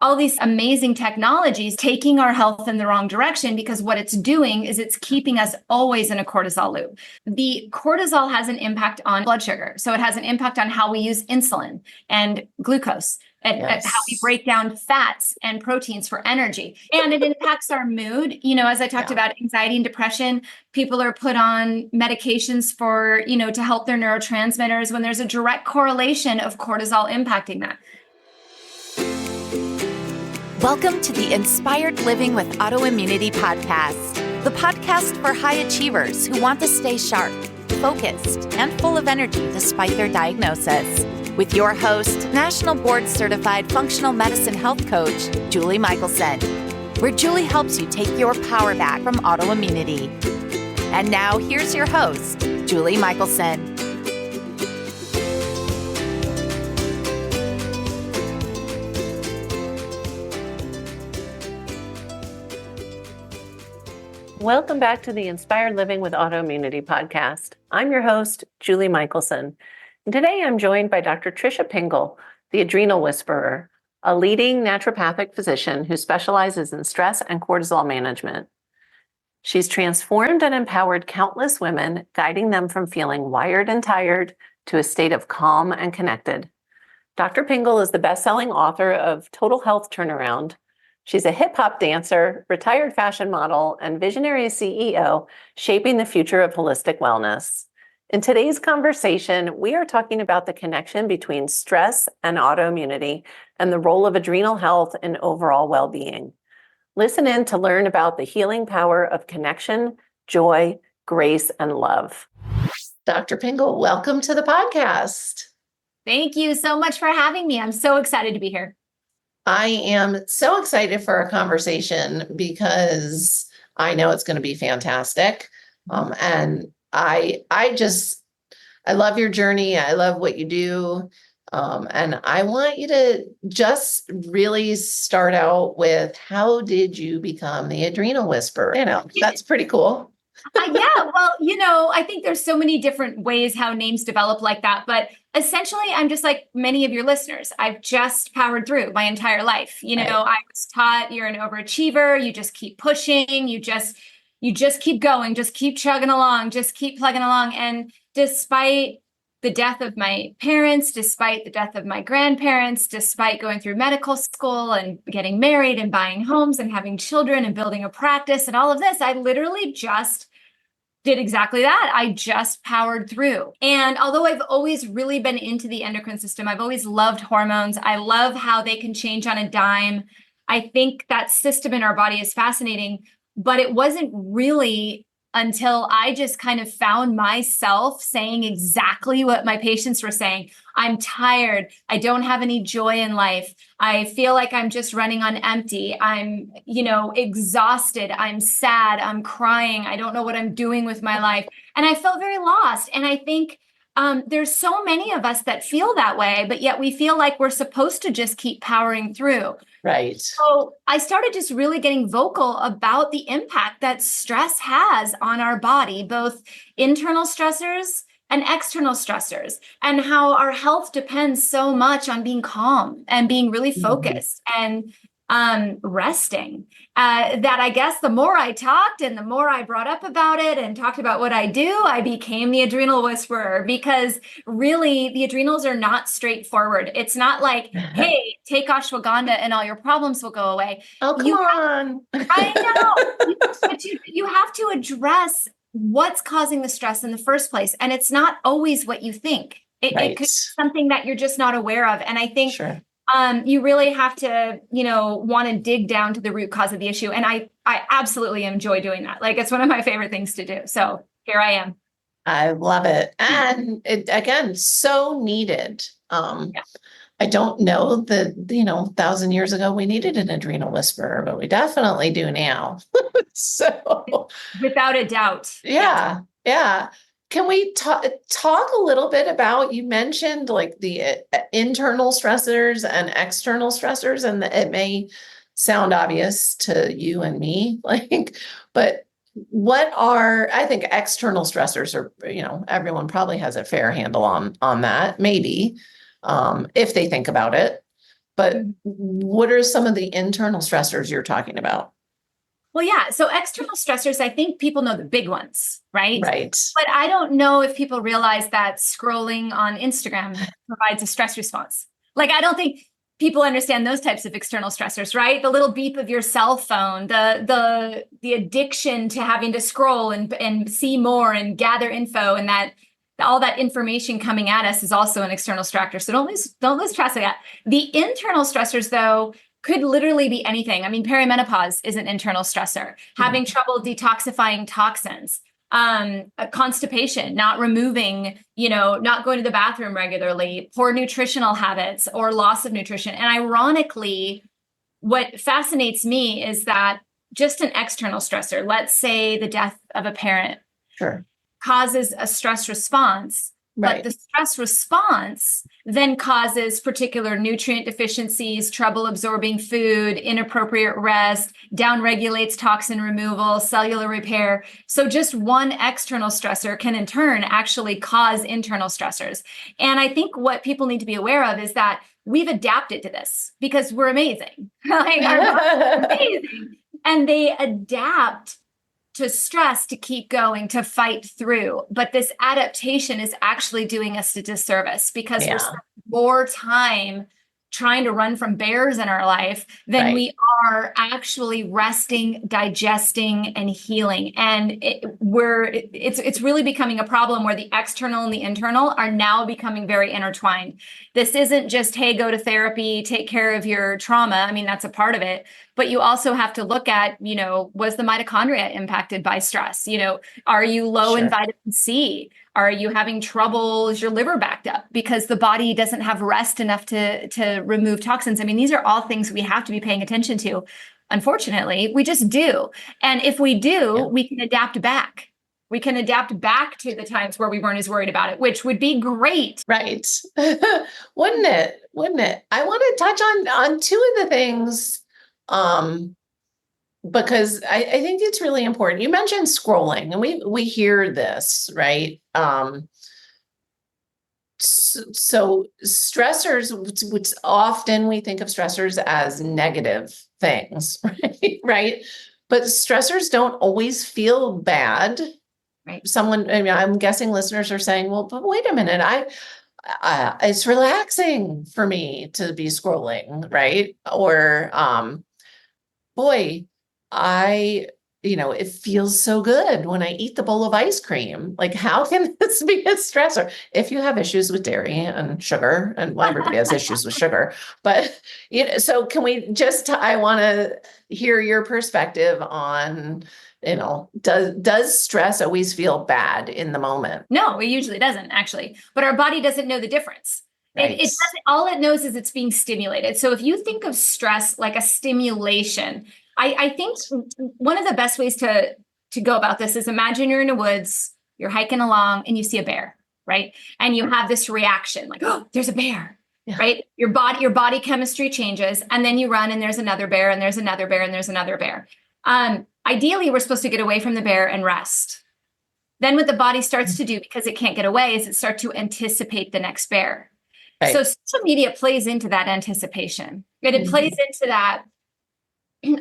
all these amazing technologies taking our health in the wrong direction, because what it's doing is it's keeping us always in a cortisol loop. The cortisol has an impact on blood sugar. So it has an impact on how we use insulin and glucose, at how we break down fats and proteins for energy. And it impacts our mood. As I talked about anxiety and depression, people are put on medications for, to help their neurotransmitters when there's a direct correlation of cortisol impacting that. Welcome to the Inspired Living with Autoimmunity podcast, the podcast for high achievers who want to stay sharp, focused, and full of energy despite their diagnosis. With your host, National Board Certified Functional Medicine Health Coach, Julie Michelson, where Julie helps you take your power back from autoimmunity. And now here's your host, Julie Michelson. Welcome back to the Inspired Living with Autoimmunity podcast. I'm your host, Julie Michelson. And today I'm joined by Dr. Tricia Pingel, the Adrenal Whisperer, a leading naturopathic physician who specializes in stress and cortisol management. She's transformed and empowered countless women, guiding them from feeling wired and tired to a state of calm and connected. Dr. Pingel is the best-selling author of Total Health Turnaround. She's a hip-hop dancer, retired fashion model, and visionary CEO shaping the future of holistic wellness. In today's conversation, we are talking about the connection between stress and autoimmunity and the role of adrenal health in overall well-being. Listen in to learn about the healing power of connection, joy, grace, and love. Dr. Pingel, welcome to the podcast. Thank you so much for having me. I'm so excited to be here. I am so excited for our conversation because I know it's going to be fantastic. And I love your journey. I love what you do. And I want you to just really start out with, how did you become the Adrenal Whisperer? That's pretty cool. Well, I think there's so many different ways how names develop like that. But essentially, I'm just like many of your listeners. I've just powered through my entire life. Right. I was taught you're an overachiever. You just keep pushing. You just keep going. Just keep chugging along. Just keep plugging along. And despite the death of my parents, despite the death of my grandparents, despite going through medical school and getting married and buying homes and having children and building a practice and all of this, I literally just did exactly that. I just powered through. And although I've always really been into the endocrine system, I've always loved hormones. I love how they can change on a dime. I think that system in our body is fascinating, but it wasn't really until I just kind of found myself saying exactly what my patients were saying. I'm tired. I don't have any joy in life. I feel like I'm just running on empty. I'm, exhausted. I'm sad. I'm crying. I don't know what I'm doing with my life. And I felt very lost. And I think there's so many of us that feel that way, but yet we feel like we're supposed to just keep powering through. Right. So I started just really getting vocal about the impact that stress has on our body, both internal stressors and external stressors, and how our health depends so much on being calm and being really focused and resting. That I guess the more I talked and the more I brought up about it and talked about what I do, I became the Adrenal Whisperer, because really the adrenals are not straightforward. It's not like, hey, take ashwagandha and all your problems will go away. Oh, come on. I know. But you have to address what's causing the stress in the first place. And it's not always what you think. It could be something that you're just not aware of. And I think you really have to, want to dig down to the root cause of the issue. And I absolutely enjoy doing that. Like, it's one of my favorite things to do. So here I am. I love it. And it, again, so needed. I don't know that, 1,000 years ago, we needed an Adrenal Whisperer, but we definitely do now. So without a doubt. Yeah. Can we talk a little bit about, you mentioned like the internal stressors and external stressors, and it may sound obvious to you and me, but what are, I think external stressors are, everyone probably has a fair handle on that, maybe, if they think about it. but what are some of the internal stressors you're talking about? Well, yeah. So external stressors, I think people know the big ones, right? Right. But I don't know if people realize that scrolling on Instagram provides a stress response. Like, I don't think people understand those types of external stressors, right? The little beep of your cell phone, the addiction to having to scroll and see more and gather info, and that all that information coming at us is also an external stressor. So don't lose track of that. The internal stressors, though, could literally be anything. I mean, perimenopause is an internal stressor. Having trouble detoxifying toxins, constipation, not removing, not going to the bathroom regularly, poor nutritional habits, or loss of nutrition. And ironically, what fascinates me is that just an external stressor, let's say the death of a parent, Sure. causes a stress response. Right. But the stress response then causes particular nutrient deficiencies, trouble absorbing food, inappropriate rest, downregulates toxin removal, cellular repair. So just one external stressor can in turn actually cause internal stressors. And I think what people need to be aware of is that we've adapted to this because we're amazing. Like, our bodies are amazing. And they adapt to stress, to keep going, to fight through. But this adaptation is actually doing us a disservice because we're spending more time trying to run from bears in our life than we are actually resting, digesting, and healing. And it's really becoming a problem where the external and the internal are now becoming very intertwined. This isn't just, hey, go to therapy, take care of your trauma. I mean, that's a part of it. But you also have to look at, was the mitochondria impacted by stress? Are you low in vitamin C? Are you having trouble? Is your liver backed up because the body doesn't have rest enough to remove toxins? I mean, these are all things we have to be paying attention to. Unfortunately, we just do. And if we do, we can adapt back. We can adapt back to the times where we weren't as worried about it, which would be great. Right. Wouldn't it? I want to touch on two of the things, because I think it's really important. You mentioned scrolling, and we hear this, right? So stressors, which often we think of stressors as negative things, right? Right. But stressors don't always feel bad. Right. I'm guessing listeners are saying, well, but wait a minute, it's relaxing for me to be scrolling, right? Or, boy, it feels so good when I eat the bowl of ice cream. Like, how can this be a stressor? If you have issues with dairy and sugar, and everybody has issues with sugar, but, so can we I want to hear your perspective on, does stress always feel bad in the moment? No, it usually doesn't, actually. But our body doesn't know the difference. Right. It doesn't, all it knows is it's being stimulated. So if you think of stress like a stimulation, I think one of the best ways to go about this is imagine you're in the woods, you're hiking along, and you see a bear, right? And you have this reaction like, oh, there's a bear, right? Your body chemistry changes, and then you run, and there's another bear, and there's another bear, and there's another bear. Ideally, we're supposed to get away from the bear and rest. Then what the body starts to do, because it can't get away, is it starts to anticipate the next bear. Right. So social media plays into that anticipation. It plays into that.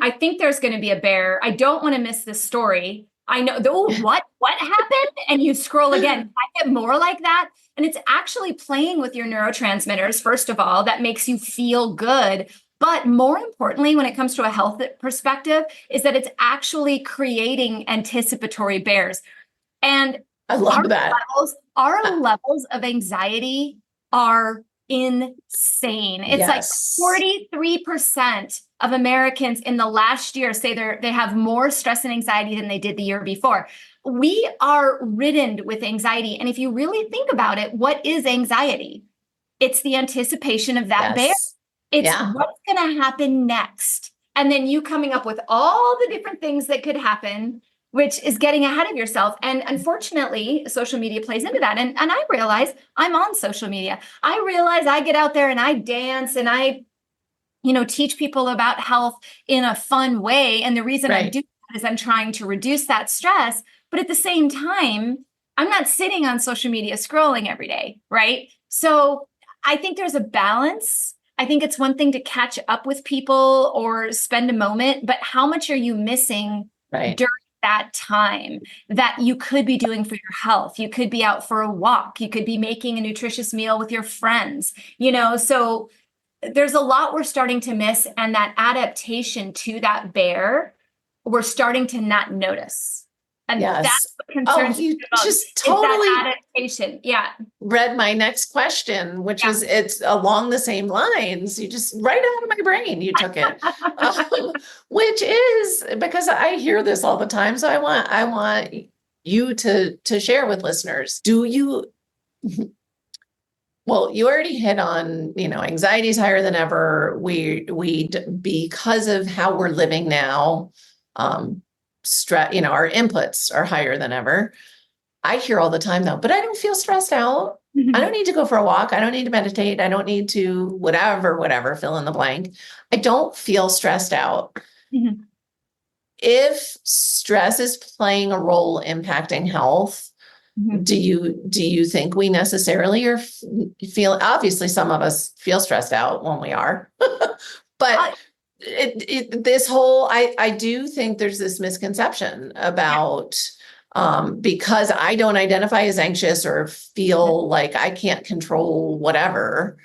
I think there's going to be a bear. I don't want to miss this story. I know, what happened? And you scroll again. I get more like that. And it's actually playing with your neurotransmitters, first of all, that makes you feel good. But more importantly, when it comes to a health perspective, is that it's actually creating anticipatory bears. And I love that. Our levels of anxiety are insane. It's like 43% of Americans in the last year say they have more stress and anxiety than they did the year before. We are ridden with anxiety. And if you really think about it, what is anxiety? It's the anticipation of that bear. It's what's going to happen next. And then you coming up with all the different things that could happen, which is getting ahead of yourself. And unfortunately, social media plays into that. And I realize I'm on social media. I realize I get out there and I dance and I, teach people about health in a fun way. And the reason I do that is I'm trying to reduce that stress. But at the same time, I'm not sitting on social media scrolling every day, right? So I think there's a balance. I think it's one thing to catch up with people or spend a moment, but how much are you missing Right. during that time that you could be doing for your health? You could be out for a walk. You could be making a nutritious meal with your friends, so there's a lot we're starting to miss, and that adaptation to that bear, we're starting to not notice. And Yes. that's what concerns you me the most, just is totally that adaptation. Yeah. read my next question, which was, it's along the same lines. You just right out of my brain, you took it. Which is because I hear this all the time. So I want you to share with listeners. Do you, well, you already hit on, anxiety is higher than ever. Because of how we're living now, stress, our inputs are higher than ever. I hear all the time though, but I don't feel stressed out. I don't need to go for a walk. I don't need to meditate. I don't need to whatever, fill in the blank. I don't feel stressed out. Mhm. If stress is playing a role impacting health, Mhm. do you think we necessarily feel, obviously some of us feel stressed out when we are, but this whole, I do think there's this misconception about, because I don't identify as anxious or feel like I can't control whatever.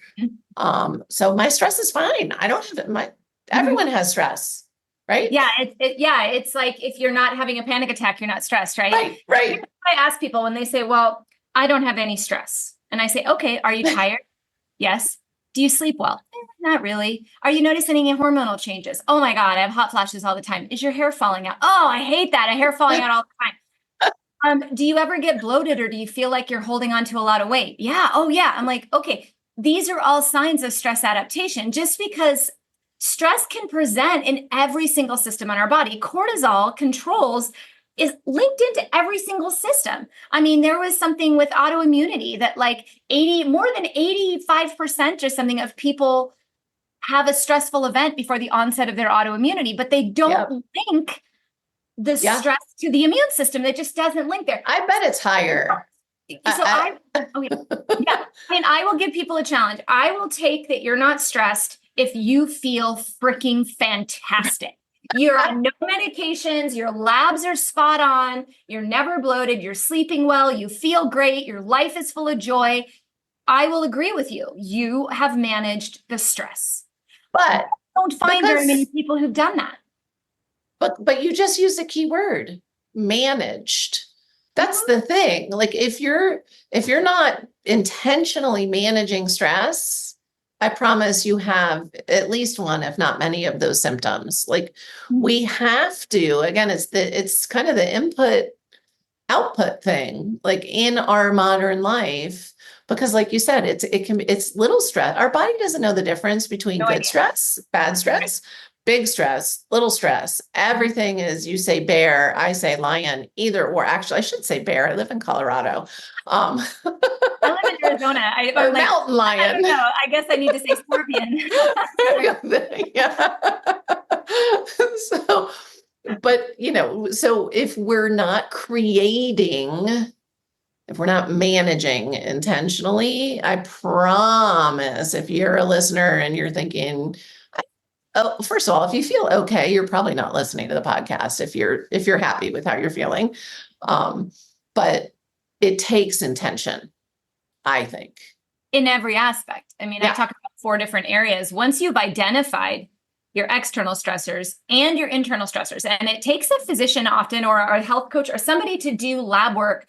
So my stress is fine. I don't have everyone has stress, right? Yeah. It's like, if you're not having a panic attack, you're not stressed, right? Right. I ask people when they say, well, I don't have any stress. And I say, okay, are you tired? Yes. Do you sleep well? Not really. Are you noticing any hormonal changes? Oh my God, I have hot flashes all the time. Is your hair falling out? Oh, I hate that. Hair falling out all the time. Do you ever get bloated, or do you feel like you're holding on to a lot of weight? Yeah. Oh yeah. I'm like, okay, these are all signs of stress adaptation. Just because stress can present in every single system in our body. Cortisol controls is linked into every single system. I mean, there was something with autoimmunity that like more than 85% or something of people have a stressful event before the onset of their autoimmunity, but they don't link the stress to the immune system. That just doesn't link there. I bet it's higher. So I mean, I will give people a challenge. I will take that you're not stressed if you feel freaking fantastic. You're on no medications, your labs are spot on, you're never bloated, you're sleeping well, you feel great, your life is full of joy. I will agree with you. You have managed the stress. But I don't find very many people who've done that. But you just used a key word, managed. That's the thing. Like if you're not intentionally managing stress, I promise you have at least one, if not many of those symptoms. Like we have to, again, it's kind of the input output thing, like in our modern life, because like you said, it's little stress. Our body doesn't know the difference between good stress, bad stress, big stress, little stress. Everything is, you say bear, I say lion, either or. Actually, I should say bear. I live in Colorado. I live in Arizona. Or like, mountain lion. I don't know. I guess I need to say scorpion. Yeah. So, but so if we're not managing intentionally, I promise, if you're a listener and you're thinking, oh, first of all, if you feel okay, you're probably not listening to the podcast if you're happy with how you're feeling. But it takes intention, I think. In every aspect. I mean, I talk about 4 different areas. Once you've identified your external stressors and your internal stressors, and it takes a physician often, or a health coach, or somebody to do lab work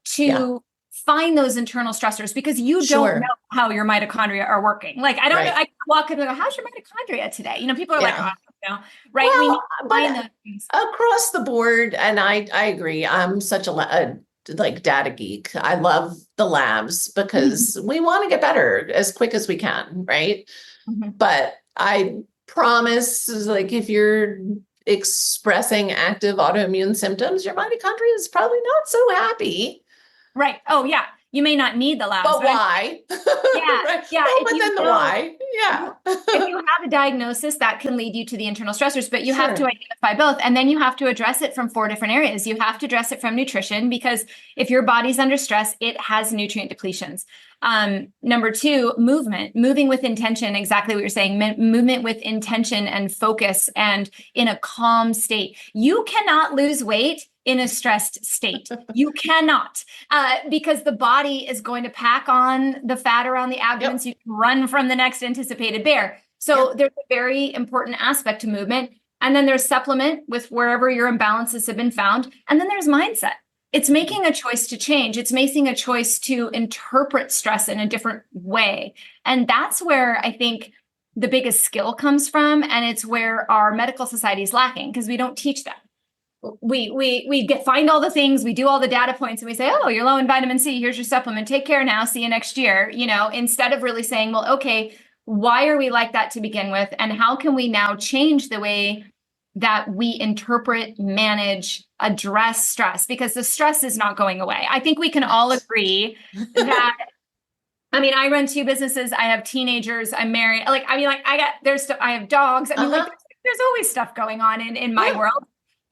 to find those internal stressors, because you don't know how your mitochondria are working. Like, I don't know. I walk in and go, how's your mitochondria today? People are like, oh, I don't know. Right. Well, we need to find those things. Across the board. And I agree. I'm such a data geek. I love the labs because we want to get better as quick as we can. Right. But I promise, like, if you're expressing active autoimmune symptoms, your mitochondria is probably not so happy. Right. Oh, yeah. You may not need the labs. But why? Yeah. Yeah. Oh, but then the why. Yeah. If you have a diagnosis, that can lead you to the internal stressors, but you have to identify both. And then you have to address it from 4 different areas. You have to address it from nutrition, because if your body's under stress, it has nutrient depletions. Number two, moving with intention, exactly what you're saying, movement with intention and focus and in a calm state. You cannot lose weight in a stressed state. You cannot, because the body is going to pack on the fat around the abdomen so you can run from the next anticipated bear. So there's a very important aspect to movement. And then there's supplement with wherever your imbalances have been found. And then there's mindset. It's making a choice to change. It's making a choice to interpret stress in a different way. And that's where I think the biggest skill comes from. And it's where our medical society is lacking because we don't teach that. We find all the things, we do all the data points and we say, oh, you're low in vitamin C. Here's your supplement. Take care now. See you next year. Instead of really saying, well, okay, why are we like that to begin with? And how can we now change the way that we interpret, manage, address stress? Because the stress is not going away. I think we can all agree that, I run 2 businesses. I have teenagers. I'm married. I have dogs. There's always stuff going on in my world.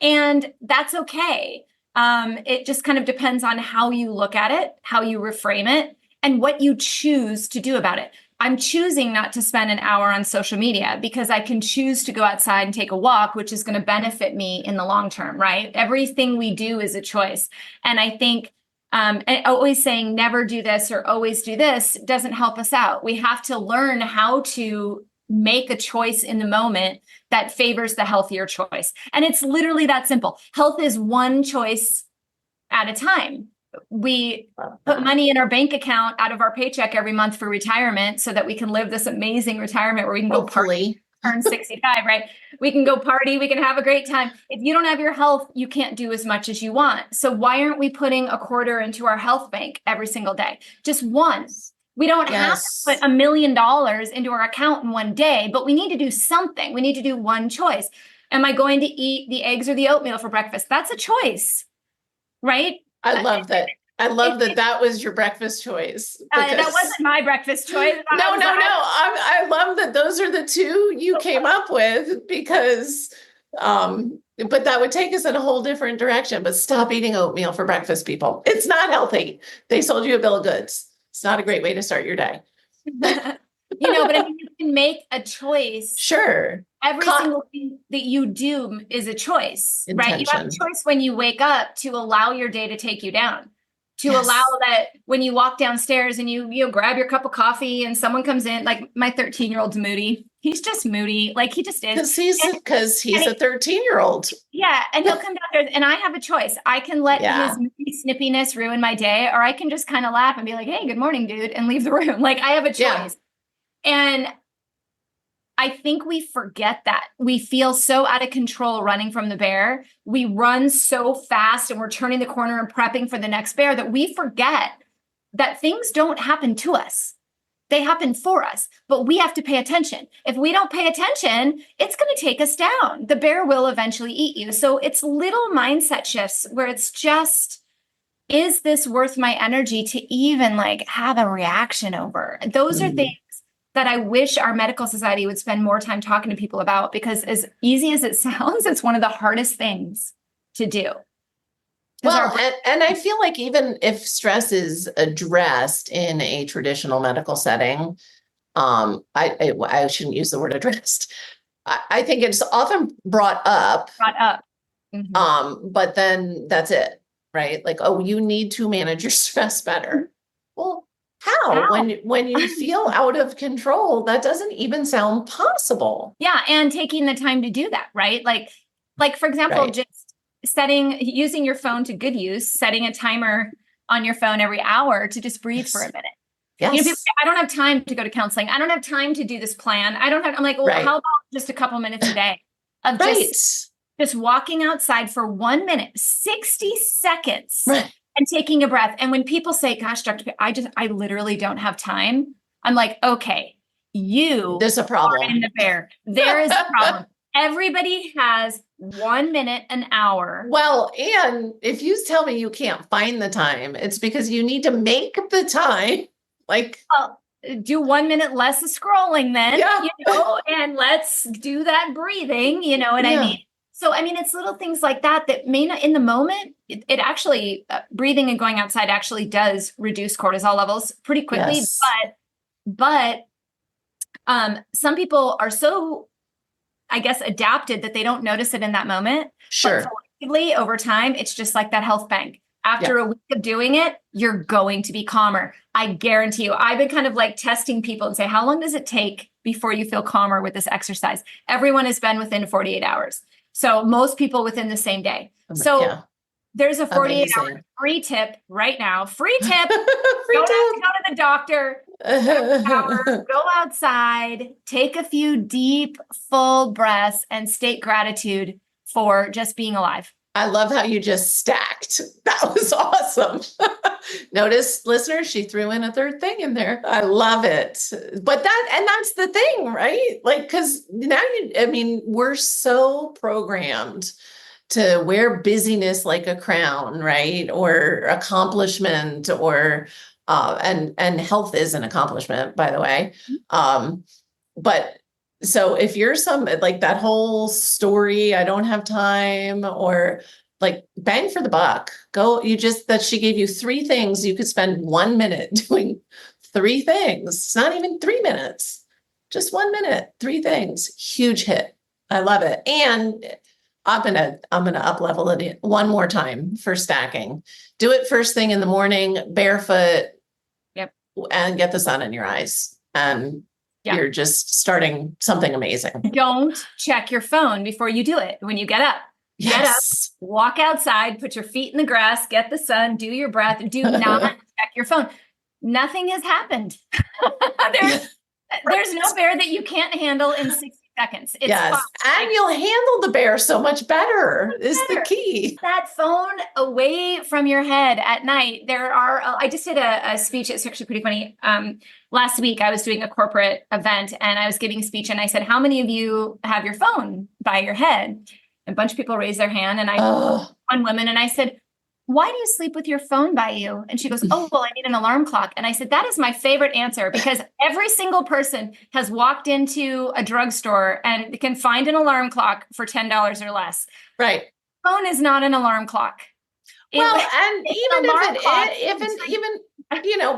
And that's okay. It just kind of depends on how you look at it, how you reframe it, and what you choose to do about it. I'm choosing not to spend an hour on social media because I can choose to go outside and take a walk, which is going to benefit me in the long term, right? Everything we do is a choice. And I think and always saying never do this or always do this doesn't help us out. We have to learn how to make a choice in the moment that favors the healthier choice. And it's literally that simple. Health is one choice at a time. We put money in our bank account out of our paycheck every month for retirement so that we can live this amazing retirement where we can go party, turn 65, right? We can go party, we can have a great time. If you don't have your health, you can't do as much as you want. So why aren't we putting a quarter into our health bank every single day? Just one. We don't have to put $1 million into our account in one day, but we need to do something. We need to do one choice. Am I going to eat the eggs or the oatmeal for breakfast? That's a choice, right? I love that. I love that was your breakfast choice. That wasn't my breakfast choice. No. I love that those are the 2 you came up with because, but that would take us in a whole different direction. But stop eating oatmeal for breakfast, people. It's not healthy. They sold you a bill of goods. It's not a great way to start your day. But you can make a choice. Sure. Every single thing that you do is a choice, right? You have a choice when you wake up to allow your day to take you down, to allow that when you walk downstairs and you grab your cup of coffee and someone comes in, like my 13-year-old's moody. He's just moody. Like he just is. Because he's a 13-year-old. Yeah. And he'll come down there and I have a choice. I can let his snippiness ruin my day, or I can just kind of laugh and be like, hey, good morning, dude, and leave the room. Like I have a choice. Yeah. And I think we forget that. We feel so out of control running from the bear. We run so fast and we're turning the corner and prepping for the next bear that we forget that things don't happen to us. They happen for us, but we have to pay attention. If we don't pay attention, it's going to take us down. The bear will eventually eat you. So it's little mindset shifts where it's just, is this worth my energy to even have a reaction over? Those are things that I wish our medical society would spend more time talking to people about, because as easy as it sounds, it's one of the hardest things to do. Well, and I feel like even if stress is addressed in a traditional medical setting, I shouldn't use the word addressed. I think it's often brought up. Mm-hmm. But then that's it, right? Like, oh, you need to manage your stress better. Well, how? When you feel out of control, that doesn't even sound possible. Yeah, and taking the time to do that, right? Like for example, just using your phone to good use, setting a timer on your phone every hour to just breathe for a minute. Yes. People say, I don't have time to go to counseling. I don't have time to do this plan. I'm like, well, how about just a couple minutes a day of just walking outside for 1 minute, 60 seconds. Right. And taking a breath. And when people say, gosh, Dr. P, I literally don't have time. I'm like, okay, there's a problem in the bear. There is a problem. Everybody has 1 minute, an hour. Well, and if you tell me you can't find the time, it's because you need to make the time. Do 1 minute less of scrolling then, and let's do that breathing, you know what I mean? So, I mean, it's little things like that that may not, in the moment, it actually, breathing and going outside actually does reduce cortisol levels pretty quickly. Yes. But some people are so, I guess, adapted that they don't notice it in that moment. Sure. But collectively, over time, it's just like that health bank. After a week of doing it, you're going to be calmer. I guarantee you. I've been kind of like testing people and say, how long does it take before you feel calmer with this exercise? Everyone has been within 48 hours. So most people within the same day. So there's a 48-hour free tip right now. Free tip. Free Don't tip. have to go to the doctor. Go outside, take a few deep, full breaths, and state gratitude for just being alive. I love how you just stacked. That was awesome. Notice, listeners, she threw in a third thing in there. I love it. But that's the thing, right? Like, because now we're so programmed to wear busyness like a crown, right? Or accomplishment, or and health is an accomplishment, by the way. But so if you're like that whole story, I don't have time, or like bang for the buck, that she gave you 3 things. You could spend 1 minute doing 3 things. It's not even 3 minutes, just 1 minute, 3 things. Huge hit. I love it. And I'm gonna up level it one more time for stacking. Do it first thing in the morning, barefoot. Yep. And get the sun in your eyes. You're just starting something amazing. Don't check your phone before you do it. When you get up, get up, walk outside, put your feet in the grass, get the sun, do your breath. Do not check your phone. Nothing has happened. There's no bear that you can't handle in 60 seconds. It's fine. And you'll handle the bear so much better is the key. That phone away from your head at night. I just did a speech. It's actually pretty funny. Last week I was doing a corporate event and I was giving a speech and I said, how many of you have your phone by your head? And a bunch of people raised their hand and one woman, and I said, why do you sleep with your phone by you? And she goes, oh, well, I need an alarm clock. And I said, that is my favorite answer, because every single person has walked into a drugstore and can find an alarm clock for $10 or less. Right. Phone is not an alarm clock. And even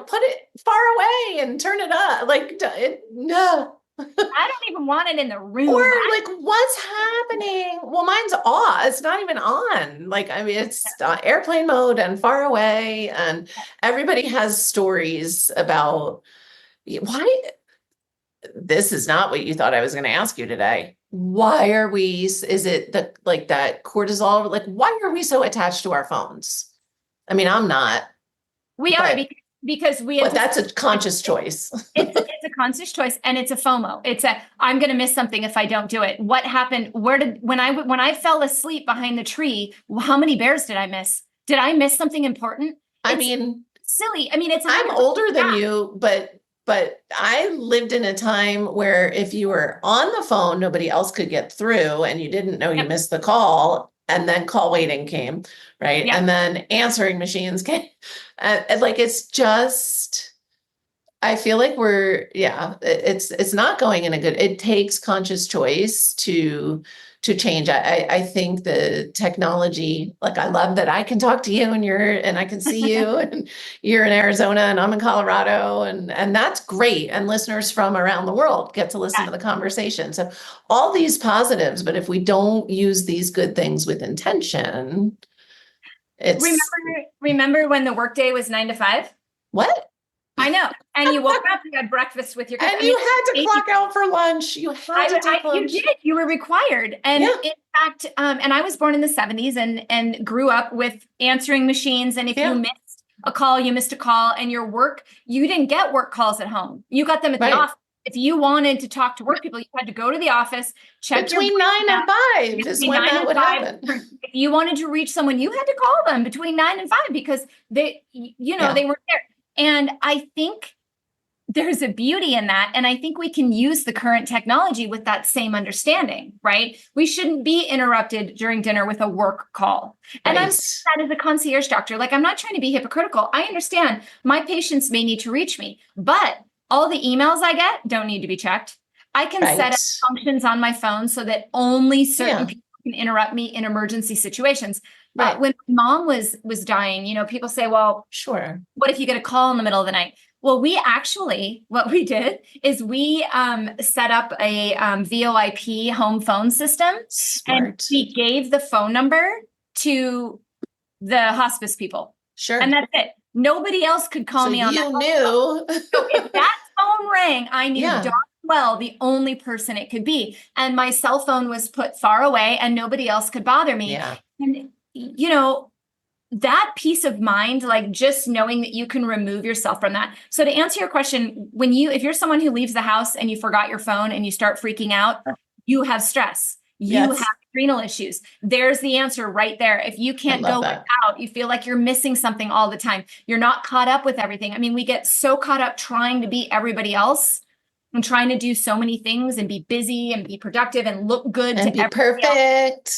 put it far away and turn it up. No. I don't even want it in the room. Or like, what's happening? Well, mine's off. It's not even on. It's airplane mode and far away. And everybody has stories about why. This is not what you thought I was going to ask you today. Why are we? Is it that cortisol? Like, why are we so attached to our phones? I mean, I'm not. We are because we. But that's a conscious choice. It's a conscious choice, and it's a FOMO. I'm going to miss something if I don't do it. What happened? When I fell asleep behind the tree? How many bears did I miss? Did I miss something important? Silly. I'm older than you, but I lived in a time where if you were on the phone, nobody else could get through, and you didn't know you missed the call, and then call waiting came, right? Yep. And then answering machines came. It's just, I feel like it's not going in a good. It takes conscious choice to change. I think the technology, I love that I can talk to you and I can see you and you're in Arizona and I'm in Colorado and that's great. And listeners from around the world get to listen to the conversation. So all these positives, but if we don't use these good things with intention, it's. Remember when the workday was 9 to 5? What? I know. And you woke up, you had breakfast with your kids. And you had to clock out for lunch. You had to take lunch. You did. You were required. And in fact, and I was born in the 70s and grew up with answering machines. And if you missed a call, you missed a call. And your work, you didn't get work calls at home. You got them at the office. If you wanted to talk to work people, you had to go to the office, check between 9 and 5 is when that would happen. If you wanted to reach someone, you had to call them between 9 and 5 because they weren't there. And I think there's a beauty in that. And I think we can use the current technology with that same understanding, right? We shouldn't be interrupted during dinner with a work call. And I'm saying that as a concierge doctor. I'm not trying to be hypocritical. I understand my patients may need to reach me, but all the emails I get don't need to be checked. I can set up functions on my phone so that only certain people can interrupt me in emergency situations. Right. When mom was dying, people say, well, Sure. what if you get a call in the middle of the night? Well, what we did is we set up a VoIP home phone system. Smart. And we gave the phone number to the hospice people. Sure. And that's it. Nobody else could call me on that. You knew. So if that phone rang, I knew Yeah. darn well the only person it could be. And my cell phone was put far away and nobody else could bother me. Yeah. And, that peace of mind, like just knowing that you can remove yourself from that. So to answer your question, if you're someone who leaves the house and you forgot your phone and you start freaking out, you have stress. You Yes. have adrenal issues. There's the answer right there. If you can't go without, you feel like you're missing something all the time. You're not caught up with everything. I mean, we get so caught up trying to be everybody else and trying to do so many things and be busy and be productive and look good And to be everybody else. perfect.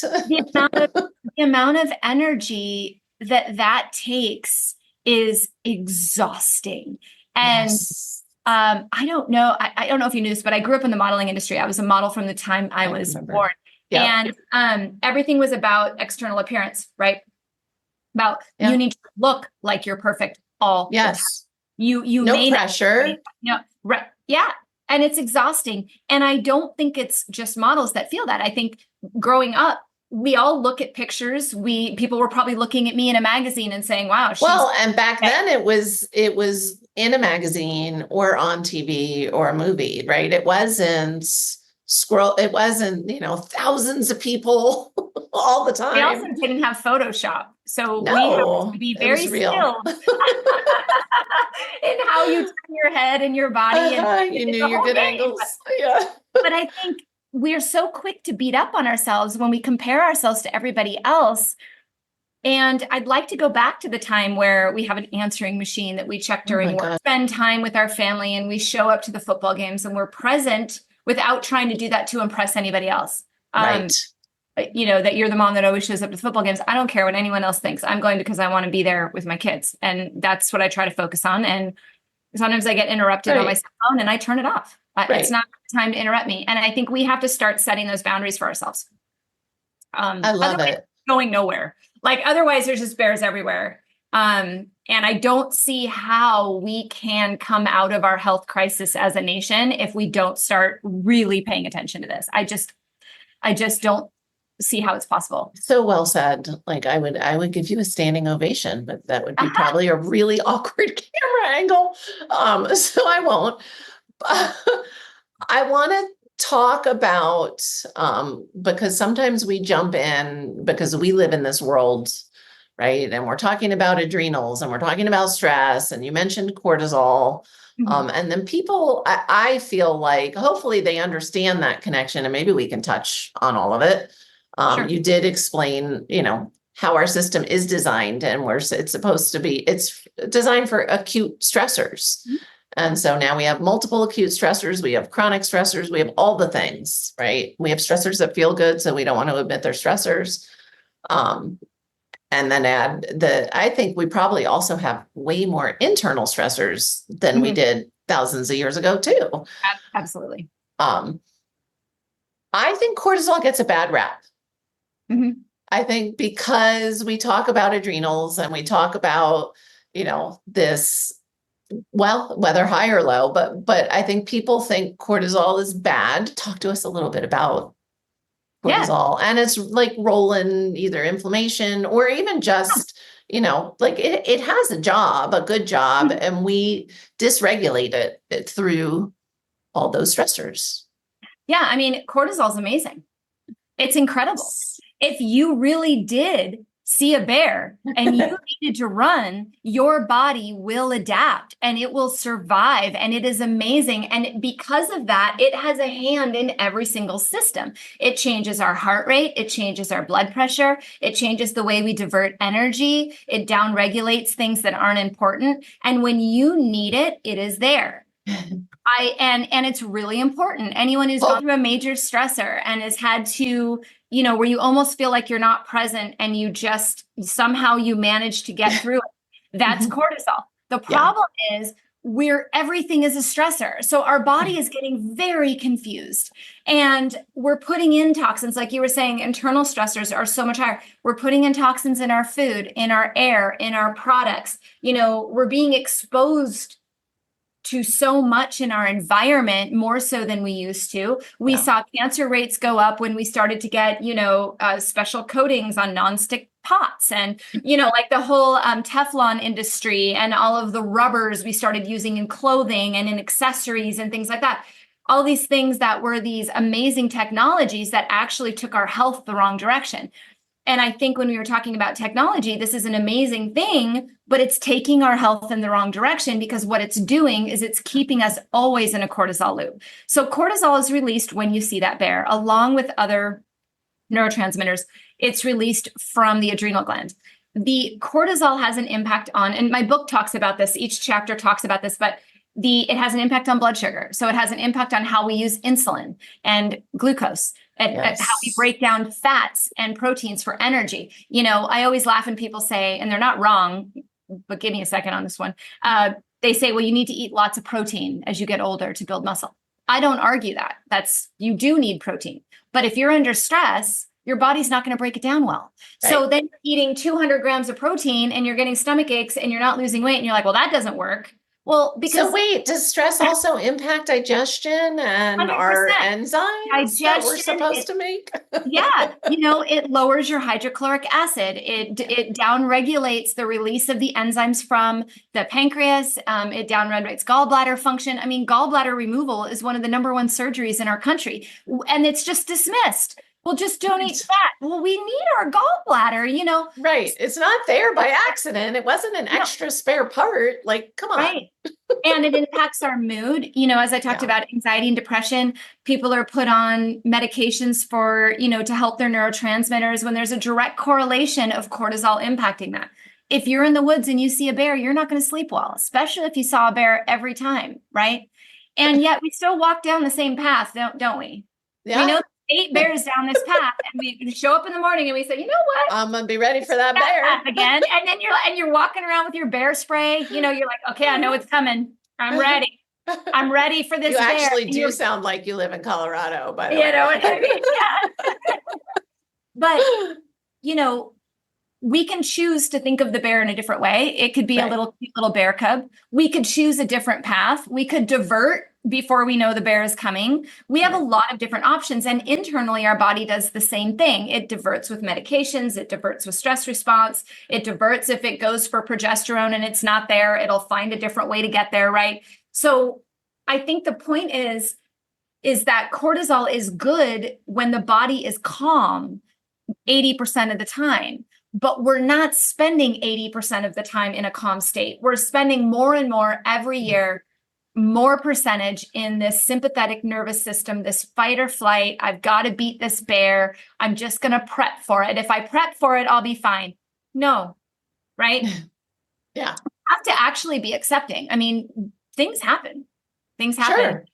The amount of energy that takes is exhausting. And Yes. I don't know. I don't know if you knew this, but I grew up in the modeling industry. I was a model from the time I was born. Yeah. And everything was about external appearance, right? About Yeah. you need to look like you're perfect all the time. Yes. You No may not- pressure. right. Yeah. And it's exhausting. And I don't think it's just models that feel that. I think growing up, we all look at pictures. People were probably looking at me in a magazine and saying, wow, And back then it was in a magazine or on TV or a movie, right? It wasn't thousands of people all the time. we also didn't have Photoshop. So No, we have to be it was very real. skilled in how you turn your head and your body. And You it's knew a your whole good game. angles. Yeah. But I think we're so quick to beat up on ourselves when we compare ourselves to everybody else. And I'd like to go back to the time where we have an answering machine that we check during work, spend time with our family, and we show up to the football games and we're present without trying to do that to impress anybody else. Right. That you're the mom that always shows up to the football games. I don't care what anyone else thinks. I'm going because I want to be there with my kids. And that's what I try to focus on. And sometimes I get interrupted on my cell phone and I turn it off. It's not time to interrupt me. And I think we have to start setting those boundaries for ourselves. I love it. Going nowhere. Like otherwise there's just bears everywhere. And I don't see how we can come out of our health crisis as a nation if we don't start really paying attention to this. I just don't see how it's possible. So well said. Like I would give you a standing ovation, but that would be probably a really awkward camera angle. So I won't. I want to talk about because sometimes we jump in because we live in this world, right? And we're talking about adrenals and we're talking about stress, and you mentioned cortisol. And then people, I feel like hopefully they understand that connection, and maybe we can touch on all of it. Sure. You did explain, how our system is designed, and it's designed for acute stressors. Mm-hmm. And so now we have multiple acute stressors, we have chronic stressors, we have all the things, right? We have stressors that feel good, so we don't want to admit they're stressors. And then I think we probably also have way more internal stressors than we did thousands of years ago too. Absolutely. I think cortisol gets a bad rap. Mm-hmm. I think because we talk about adrenals and we talk about, this, whether high or low, but I think people think cortisol is bad. Talk to us a little bit about cortisol. And it's like rolling either inflammation or even just, like it has a good job, and we dysregulate it through all those stressors. Yeah. I mean, cortisol is amazing. It's incredible. If you really did see a bear and you needed to run, your body will adapt and it will survive. And it is amazing. And because of that, it has a hand in every single system. It changes our heart rate. It changes our blood pressure. It changes the way we divert energy. It downregulates things that aren't important. And when you need it, it is there. And it's really important. Anyone who's gone through a major stressor and has had to, where you almost feel like you're not present and you just somehow you manage to get through it. That's cortisol. The problem is everything is a stressor. So our body is getting very confused, and we're putting in toxins. Like you were saying, internal stressors are so much higher. We're putting in toxins in our food, in our air, in our products. We're being exposed to so much in our environment, more so than we used to. We saw cancer rates go up when we started to get, special coatings on nonstick pots, and, like the whole Teflon industry and all of the rubbers we started using in clothing and in accessories and things like that. All these things that were these amazing technologies that actually took our health the wrong direction. And I think when we were talking about technology, this is an amazing thing, but it's taking our health in the wrong direction, because what it's doing is it's keeping us always in a cortisol loop. So cortisol is released when you see that bear, along with other neurotransmitters. It's released from the adrenal gland. The cortisol has an impact on, and my book talks about this, each chapter talks about this, but it has an impact on blood sugar. So it has an impact on how we use insulin and glucose, and how we break down fats and proteins for energy. I always laugh when people say, and they're not wrong, but give me a second on this one. They say, well, you need to eat lots of protein as you get older to build muscle. I don't argue that. You do need protein. But if you're under stress, your body's not going to break it down well. Right. So then you're eating 200 grams of protein and you're getting stomach aches and you're not losing weight. And you're like, well, that doesn't work. Well, because wait, does stress also impact digestion and 100%. Our enzymes that we're supposed to make? Yeah. It lowers your hydrochloric acid. It downregulates the release of the enzymes from the pancreas. It downregulates gallbladder function. I mean, gallbladder removal is one of the number one surgeries in our country, and it's just dismissed. Well, just don't eat fat. Well, we need our gallbladder, Right. It's not there by accident. It wasn't an extra spare part. Like, come on. Right. And it impacts our mood. As I talked about anxiety and depression, people are put on medications for, to help their neurotransmitters, when there's a direct correlation of cortisol impacting that. If you're in the woods and you see a bear, you're not going to sleep well, especially if you saw a bear every time. Right. And yet we still walk down the same path, don't we? Yeah. We know 8 bears down this path, and we show up in the morning and we say, you know what? I'm gonna be ready for that bear again. And then you're walking around with your bear spray. You're like, okay, I know it's coming. I'm ready. I'm ready for this. You bear. actually do sound like you live in Colorado, by the way. You know what I mean? Yeah. But we can choose to think of the bear in a different way. It could be a little bear cub. We could choose a different path. We could divert before we know the bear is coming. We have a lot of different options, and internally our body does the same thing. It diverts with medications. It diverts with stress response. It diverts if it goes for progesterone and it's not there. It'll find a different way to get there, right? So I think the point is that cortisol is good when the body is calm 80% of the time. But we're not spending 80% of the time in a calm state. We're spending more and more every year, more percentage in this sympathetic nervous system, this fight or flight. I've got to beat this bear. I'm just going to prep for it. If I prep for it, I'll be fine. No, right? Yeah. You have to actually be accepting. I mean, things happen. Sure.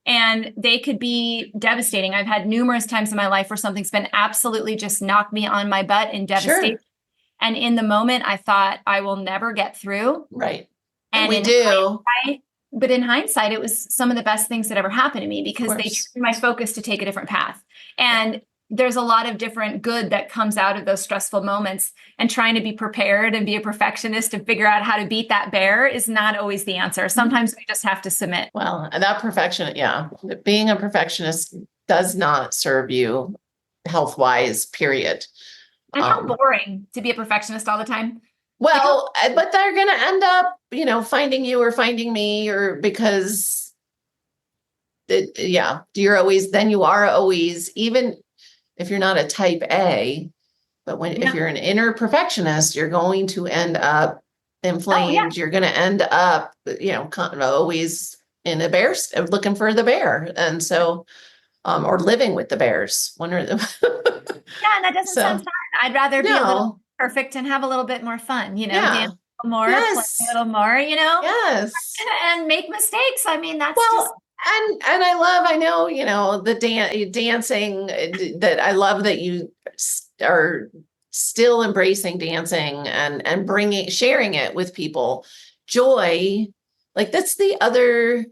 And they could be devastating. I've had numerous times in my life where something's been absolutely just knocked me on my butt and devastating. Sure. And in the moment, I thought I will never get through. Right. And we do. But in hindsight, it was some of the best things that ever happened to me, because they turned my focus to take a different path. And there's a lot of different good that comes out of those stressful moments, and trying to be prepared and be a perfectionist and figure out how to beat that bear is not always the answer. Sometimes we just have to submit. Well, and that being a perfectionist does not serve you health-wise, period. And how boring to be a perfectionist all the time. Well, but they're going to end up, finding you or finding me, or because you are always, even if you're not a type A, but if you're an inner perfectionist, you're going to end up inflamed. Oh, yeah. You're going to end up, always in a bear, looking for the bear. And so, or living with the bears. One or the and that doesn't sound fun. I'd rather be a little perfect and have a little bit more fun, dance a little more, play a little more, Yes. And make mistakes. I mean, that's and I know, the dancing, that I love that you are still embracing dancing and sharing it with people. Joy, Like that's the other,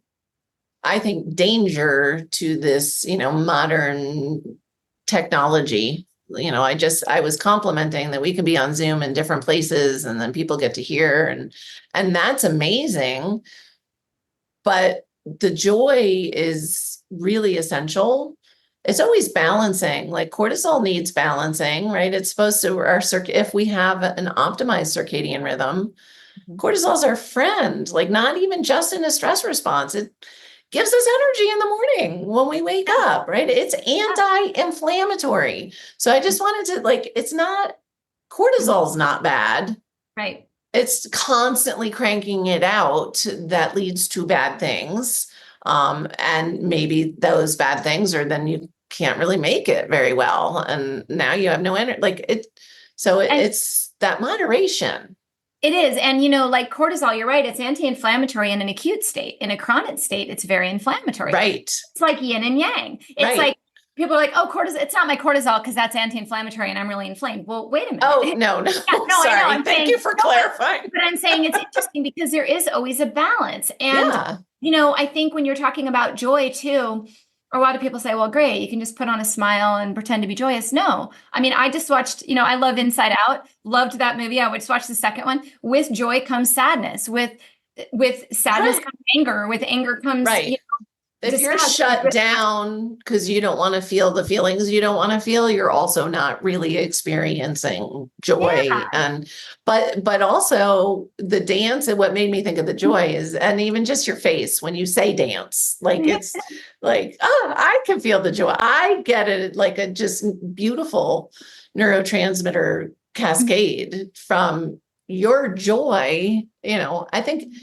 I think, danger to this, modern technology. I was complimenting that we can be on Zoom in different places and then people get to hear and that's amazing. But the joy is really essential. It's always balancing, like cortisol needs balancing, right? It's supposed to, if we have an optimized circadian rhythm, cortisol is our friend, like not even just in a stress response. It gives us energy in the morning when we wake up, right? It's anti-inflammatory. So I just wanted to cortisol's not bad. Right. It's constantly cranking it out that leads to bad things. And maybe those bad things are then you can't really make it very well. And now you have no energy, it's that moderation. It is. And, like cortisol, you're right. It's anti-inflammatory in an acute state. In a chronic state, it's very inflammatory. Right. It's like yin and yang. It's like people are like, oh, cortisol, it's not my cortisol because that's anti-inflammatory and I'm really inflamed. Well, wait a minute. Oh, no. Yeah, no, Sorry. I know. Thank you for clarifying. But I'm saying it's interesting because there is always a balance. And, I think when you're talking about joy too, a lot of people say, well, great, you can just put on a smile and pretend to be joyous. No, I mean, I just watched, I love Inside Out, loved that movie. I would just watch the second one. With joy comes sadness. With sadness comes anger. With anger comes, if you're shut down because you don't want to feel the feelings you don't want to feel, you're also not really experiencing joy. But also the dance, and what made me think of the joy is, and even just your face when you say dance, like it's like, oh, I can feel the joy. I get it, like a just beautiful neurotransmitter cascade from your joy. I think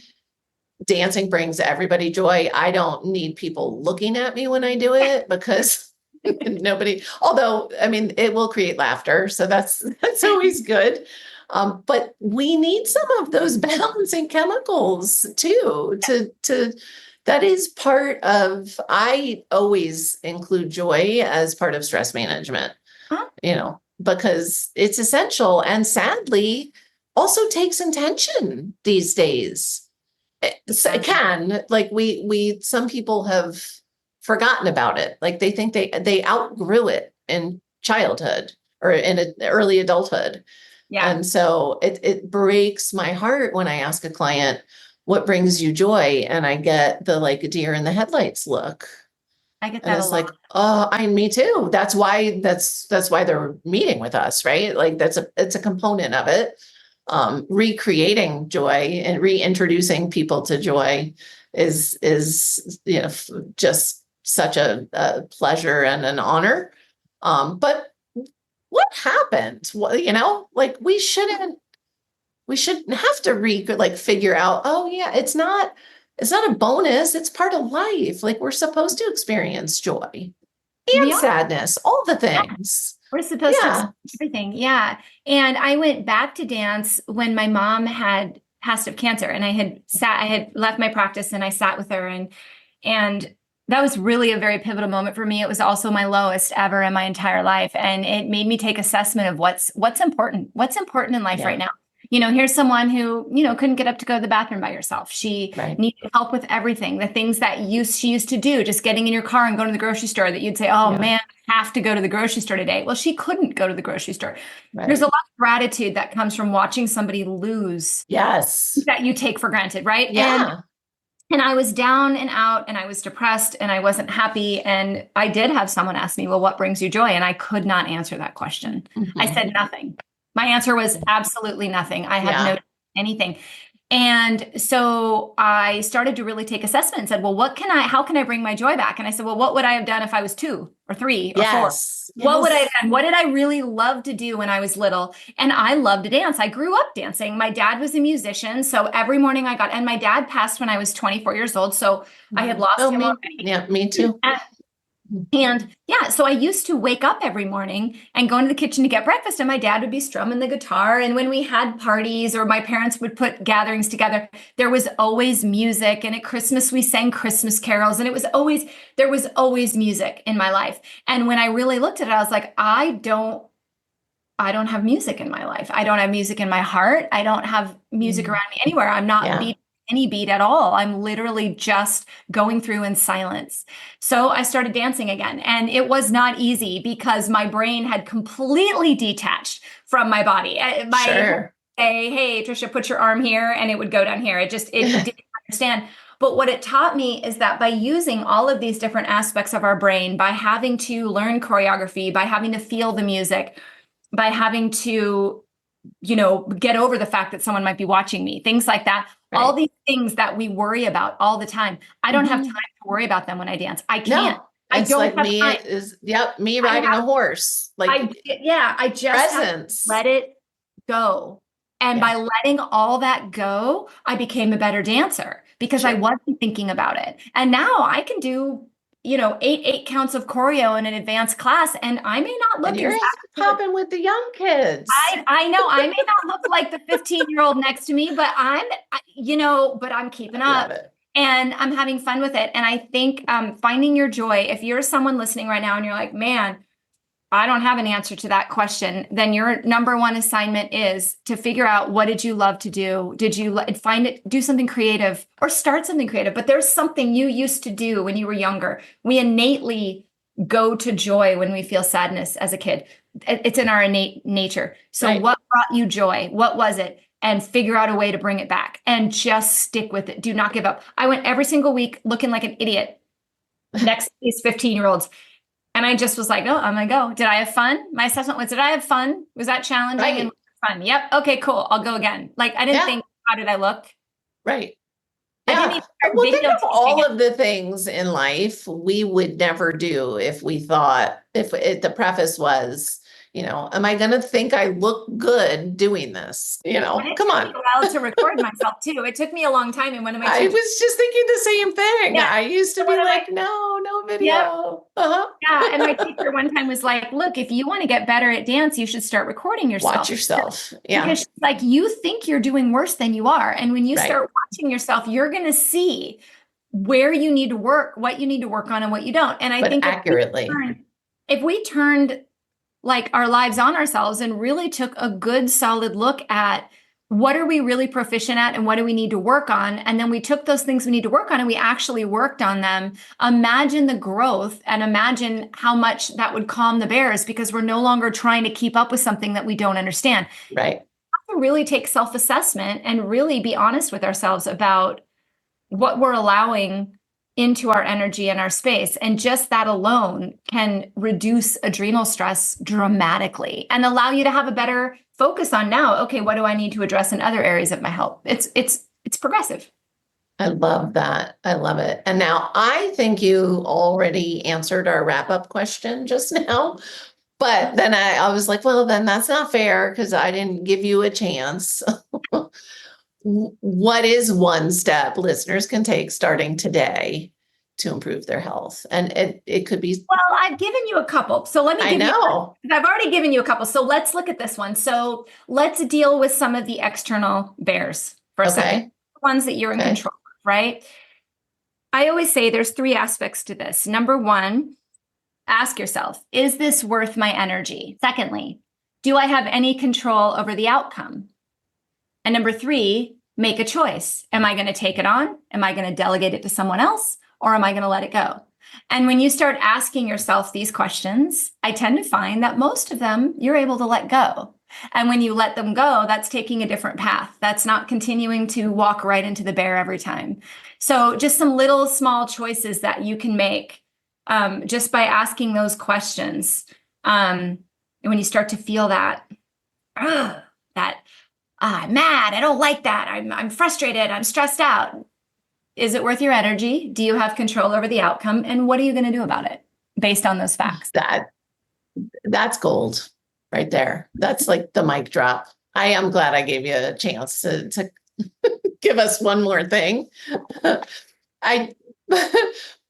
dancing brings everybody joy. I don't need people looking at me when I do it because nobody, although, I mean, it will create laughter. So that's always good. But we need some of those balancing chemicals too, that is part of, I always include joy as part of stress management, because it's essential and sadly also takes intention these days. It can, like some people have forgotten about it. Like they think they outgrew it in childhood or in early adulthood. Yeah. And so it breaks my heart when I ask a client, what brings you joy? And I get the like a deer in the headlights look. I get that. And it's like, oh, me too. That's why they're meeting with us, right? Like it's a component of it. Recreating joy and reintroducing people to joy is just such a pleasure and an honor. But what happened? Like we shouldn't have to figure out, oh yeah, it's not a bonus. It's part of life. Like we're supposed to experience joy and sadness, all the things. We're supposed to experience everything. Yeah. And I went back to dance when my mom had passed of cancer, and I had left my practice and I sat with her, and that was really a very pivotal moment for me. It was also my lowest ever in my entire life. And it made me take assessment of what's important in life right now. Here's someone who, couldn't get up to go to the bathroom by herself. She needed help with everything. The things that she used to do, just getting in your car and going to the grocery store, that you'd say, oh man, I have to go to the grocery store today. Well, she couldn't go to the grocery store. Right. There's a lot of gratitude that comes from watching somebody lose. Yes. That you take for granted, right? Yeah. And I was down and out and I was depressed and I wasn't happy. And I did have someone ask me, well, what brings you joy? And I could not answer that question. Mm-hmm. I said nothing. My answer was absolutely nothing. I have no anything. And so I started to really take assessment and said, well, how can I bring my joy back? And I said, well, what would I have done if I was 2 or 3 or 4? What would I have done? What did I really love to do when I was little? And I loved to dance. I grew up dancing. My dad was a musician. So every morning and my dad passed when I was 24 years old. So I had lost him already. Yeah, me too. And so I used to wake up every morning and go into the kitchen to get breakfast, and my dad would be strumming the guitar. And when we had parties or my parents would put gatherings together, there was always music. And at Christmas, we sang Christmas carols, and there was always music in my life. And when I really looked at it, I was like, I don't have music in my life. I don't have music in my heart. I don't have music around me anywhere. I'm not beating any beat at all. I'm literally just going through in silence. So I started dancing again. And it was not easy because my brain had completely detached from my body. Sure. Say, hey, Tricia, put your arm here, and it would go down here. It didn't understand. But what it taught me is that by using all of these different aspects of our brain, by having to learn choreography, by having to feel the music, by having to, get over the fact that someone might be watching me, things like that, all these things that we worry about all the time. I don't have time to worry about them when I dance. I can't. No, I it's don't like have me time. me riding a horse. Like I just have to presence. let it go. And by letting all that go, I became a better dancer because I wasn't thinking about it. And now I can do, eight counts of choreo in an advanced class, and I may not look And you're exactly popping with the young kids. I know I may not look like the 15-year-old next to me, but I'm keeping up. Love it. And I'm having fun with it. And I think finding your joy, if you're someone listening right now and you're like, man, I don't have an answer to that question, then your number one assignment is to figure out, what did you love to do? Did you find it, do something creative or start something creative? But there's something you used to do when you were younger. We innately go to joy when we feel sadness as a kid. It's in our innate nature. So what brought you joy? What was it? And figure out a way to bring it back and just stick with it. Do not give up. I went every single week looking like an idiot next to these 15-year-olds. And I just was like, oh, I'm going to go. Did I have fun? My assessment was, did I have fun? Was that challenging and fun? Yep. Okay, cool. I'll go again. Like, I didn't think, how did I look? Right. I didn't even well, think of all of the things in life we would never do if we thought, the preface was, am I going to think I look good doing this? Come on. It took me a while to record myself too. It took me a long time. And one of my I was just thinking the same thing. Yeah. I used to be like, no video. Yep. Yeah. And my teacher one time was like, look, if you want to get better at dance, you should start recording yourself. Watch yourself. Yeah. Because like, you think you're doing worse than you are. And when you start watching yourself, you're going to see where you need to work, what you need to work on and what you don't. And I think accurately, if we turned like our lives on ourselves and really took a good solid look at what are we really proficient at and what do we need to work on, and then we took those things we need to work on and we actually worked on them, imagine the growth and imagine how much that would calm the bears, because we're no longer trying to keep up with something that we don't understand. Right. We have to really take self-assessment and really be honest with ourselves about what we're allowing into our energy and our space. And just that alone can reduce adrenal stress dramatically and allow you to have a better focus on now, okay, what do I need to address in other areas of my health? It's progressive. I love that. I love it. And now I think you already answered our wrap-up question just now. But then I was like, well, then that's not fair because I didn't give you a chance. What is one step listeners can take starting today to improve their health? And it could be. Well, I've given you a couple. So let me give you, I've already given you a couple. So let's look at this one. So let's deal with some of the external bears for a second. Ones that you're in control of, right? I always say there's three aspects to this. Number one, ask yourself, is this worth my energy? Secondly, do I have any control over the outcome? And number three, make a choice. Am I going to take it on? Am I going to delegate it to someone else? Or am I going to let it go? And when you start asking yourself these questions, I tend to find that most of them you're able to let go. And when you let them go, that's taking a different path. That's not continuing to walk right into the bear every time. So just some little small choices that you can make just by asking those questions. And when you start to feel that, I'm mad, I don't like that, I'm frustrated, I'm stressed out. Is it worth your energy? Do you have control over the outcome? And what are you going to do about it based on those facts? That's gold right there. That's like the mic drop. I am glad I gave you a chance to give us one more thing.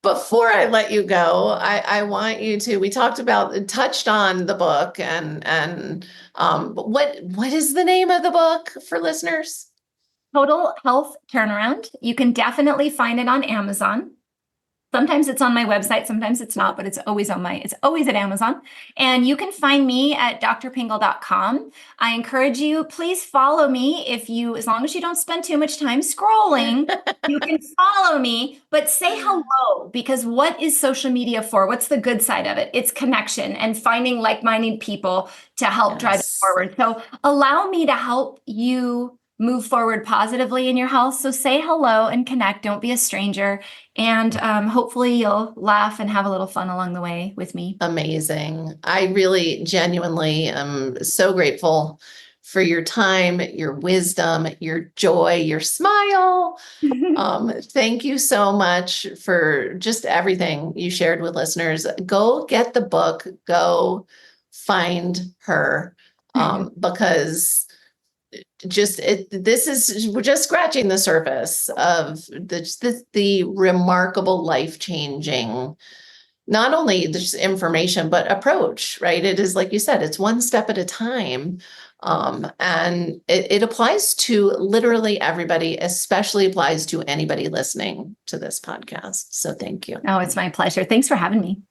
Before I let you go, I want you to, we touched on the book and what is the name of the book for listeners? Total Health Turnaround. You can definitely find it on Amazon. Sometimes it's on my website, sometimes it's not, but it's always at Amazon. And you can find me at drpingel.com. I encourage you, please follow me as long as you don't spend too much time scrolling, you can follow me, but say hello, because what is social media for? What's the good side of it? It's connection and finding like-minded people to help drive it forward. So allow me to help you move forward positively in your health. So say hello and connect. Don't be a stranger. And hopefully you'll laugh and have a little fun along the way with me. Amazing. I really genuinely am so grateful for your time, your wisdom, your joy, your smile. Thank you so much for just everything you shared with listeners. Go get the book, go find her, because this is we're just scratching the surface of the remarkable, life-changing, not only just information, but approach, right? It is, like you said, it's one step at a time. And it applies to literally everybody, especially applies to anybody listening to this podcast. So thank you. Oh, it's my pleasure. Thanks for having me.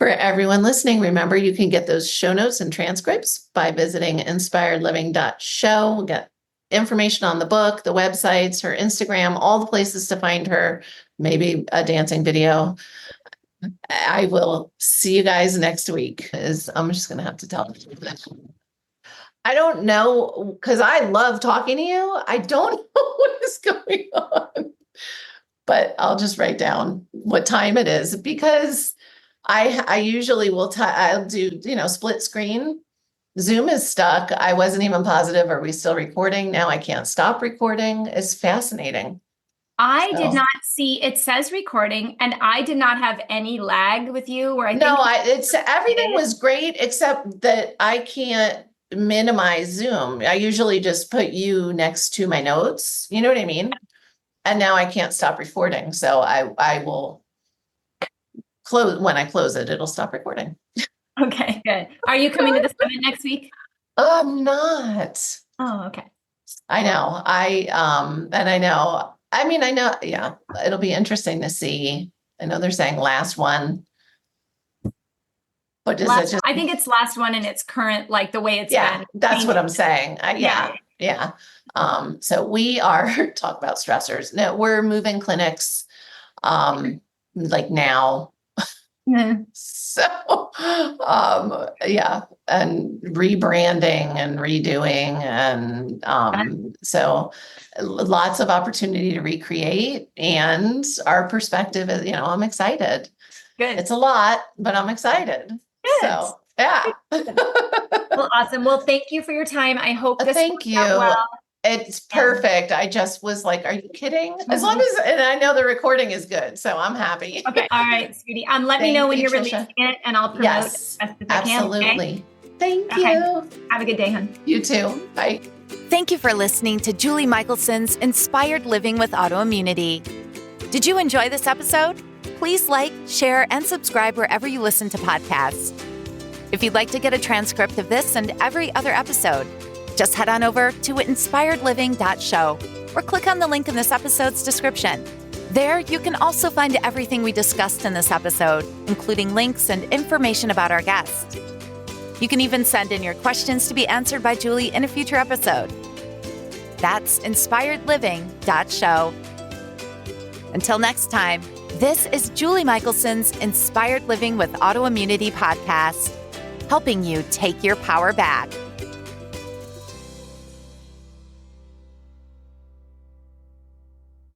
For everyone listening, remember you can get those show notes and transcripts by visiting inspiredliving.show. We'll get information on the book, the websites, her Instagram, all the places to find her, maybe a dancing video. I will see you guys next week. I'm just going to have to tell you that. I don't know, because I love talking to you. I don't know what is going on, but I'll just write down what time it is, because I usually I'll do, split screen. Zoom is stuck. I wasn't even positive. Are we still recording? Now I can't stop recording. It's fascinating. I did not see, it says recording, and I did not have any lag with you where everything was great, except that I can't minimize Zoom. I usually just put you next to my notes. You know what I mean? And now I can't stop recording. So I will close. When I close it, it'll stop recording. Okay, good. Are you coming to the summit next week? I'm not. Oh, okay. I know. I know. Yeah, it'll be interesting to see. I know they're saying last one. But I think it's last one in its current, like the way it's been. That's what I'm saying. Yeah. So we are talk about stressors. No, we're moving clinics, like now. So, and rebranding and redoing, and so lots of opportunity to recreate. And our perspective is, I'm excited. Good. It's a lot, but I'm excited. Good. So, yeah. Well, awesome. Well, thank you for your time. I hope this Thank you. well. It's perfect. I just was like, are you kidding? As long as, and I know the recording is good, so I'm happy. Okay. All right, sweetie. Let me know when you're releasing it, and I'll promote yes, as best as I can. Absolutely. Okay? Thank you. Have a good day, hon. You too. Bye. Thank you for listening to Julie Michelson's Inspired Living with Autoimmunity. Did you enjoy this episode? Please like, share, and subscribe wherever you listen to podcasts. If you'd like to get a transcript of this and every other episode, just head on over to inspiredliving.show or click on the link in this episode's description. There, you can also find everything we discussed in this episode, including links and information about our guest. You can even send in your questions to be answered by Julie in a future episode. That's inspiredliving.show. Until next time, this is Julie Michelson's Inspired Living with Autoimmunity podcast, helping you take your power back.